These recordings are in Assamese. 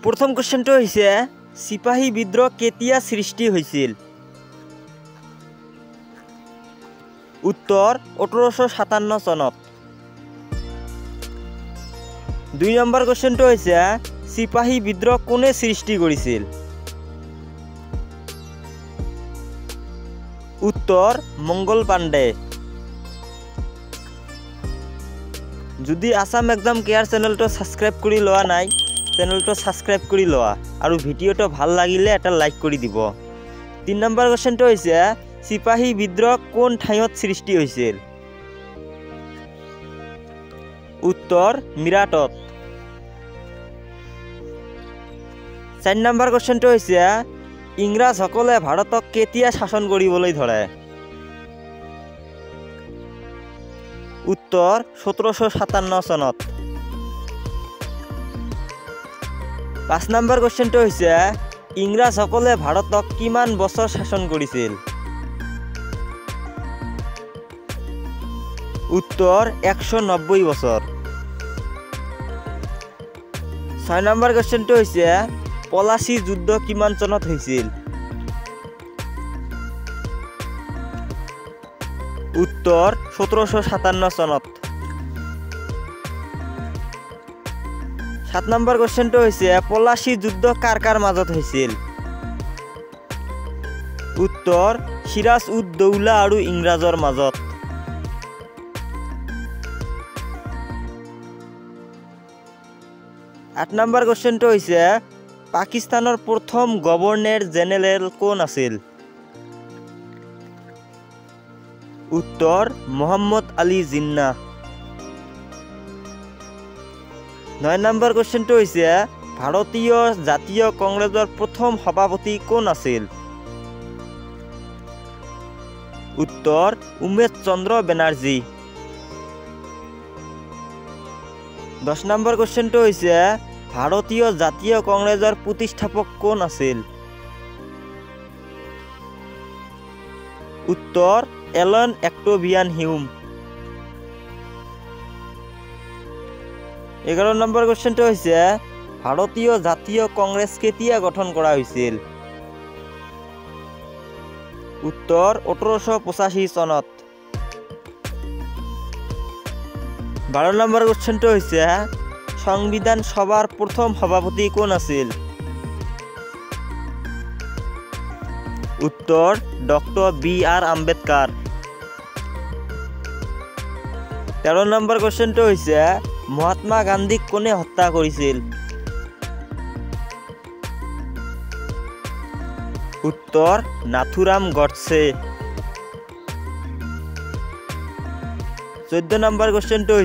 प्रथम क्वेश्चन तो सिपाही विद्रोह केতিয়া सृष्टि হৈছিল उत्तर 1857 सनत। 2 নম্বৰ क्वेश्चन तो सिपाही विद्रोह कोने सृष्टि কৰিছিল उत्तर मंगल पांडे। যদি আসাম এক্সাম কেয়াৰ চেনেলটো সাবস্ক্ৰাইব কৰি লোৱা নাই চেনেলটো সাবস্ক্ৰাইব কৰি লোৱা আৰু ভিডিওটো ভাল লাগিলে এটা লাইক কৰি দিব। 3 নম্বৰ क्वेश्चनটো सिपाही विद्रोह কোন ঠাইত সৃষ্টি হৈছিল उत्तर মিৰাটত। 4 নম্বৰ क्वेश्चनটো ইংৰাজসকলে ভাৰতক কেতিয়া শাসন কৰিবলৈ ধৰে उत्तर 1757 सनत। 5 নম্বৰ क्वेश्चनটো ইংৰাজসকলে ভাৰতক কিমান বছৰ শাসন কৰিছিল उत्तर 190 বছৰ। 6 নম্বৰ क्वेश्चनটো পলাচী যুদ্ধ কিমান চনত হৈছিল उत्तर 1757 सनत। 7 নম্বৰ क्वेश्चनটো পলাচী যুদ্ধ কাৰ কাৰ মাজত হৈছিল उत्तर সিৰাজ উদ দৌলা আৰু ইংৰাজৰ মাজত। 8 নম্বৰ क्वेश्चनটো পাকিস্তানৰ প্ৰথম গভৰ্ণৰ জেনেৰেল কোন আছিল उत्तर मोहम्मद अली जिन्ना। 9 নম্বৰ क्वेश्चनটো ভাৰতীয় জাতীয় কংগ্ৰেছৰ প্ৰথম সভাপতি কোন আছিল उत्तर উমেশ চন্দ্ৰ বেনাৰ্জী। 10 নম্বৰ क्वेश्चनটো ভাৰতীয় জাতীয় কংগ্ৰেছৰ প্ৰতিষ্ঠাপক কোন আছিল उत्तर এলন অক্টোভিয়ান হিউম। 11 নম্বৰ क्वेश्चनটো ভাৰতীয় জাতীয় কংগ্ৰেছ কেতিয়া গঠন কৰা হৈছিল उत्तर 1885 সনত। 12 নম্বৰ क्वेश्चनটো সংবিধান সভাৰ প্ৰথম সভাপতি কোন আছিল उत्तर ডক্টৰ বি.আৰ. আম্বেদকাৰ। 13 নম্বৰ क्वेश्चनটো মহাত্মা গান্ধীক কোনে হত্যা কৰিছিল उत्तर নাথুৰাম গডছে। 14 নম্বৰ क्वेश्चनটো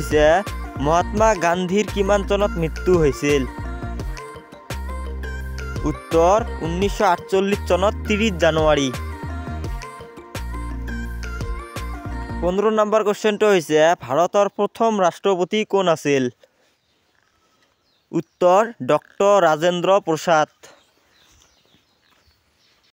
মহাত্মা গান্ধীৰ কিমান চনত মৃত্যু হৈছিল उत्तर 1948 চনত 30 জানুৱাৰী। 15 নম্বৰ क्वेश्चनটো ভাৰতৰ প্ৰথম ৰাষ্ট্ৰপতি কোন আছিল उत्तर ডক্টৰ ৰাজেন্দ্ৰ প্ৰসাদ।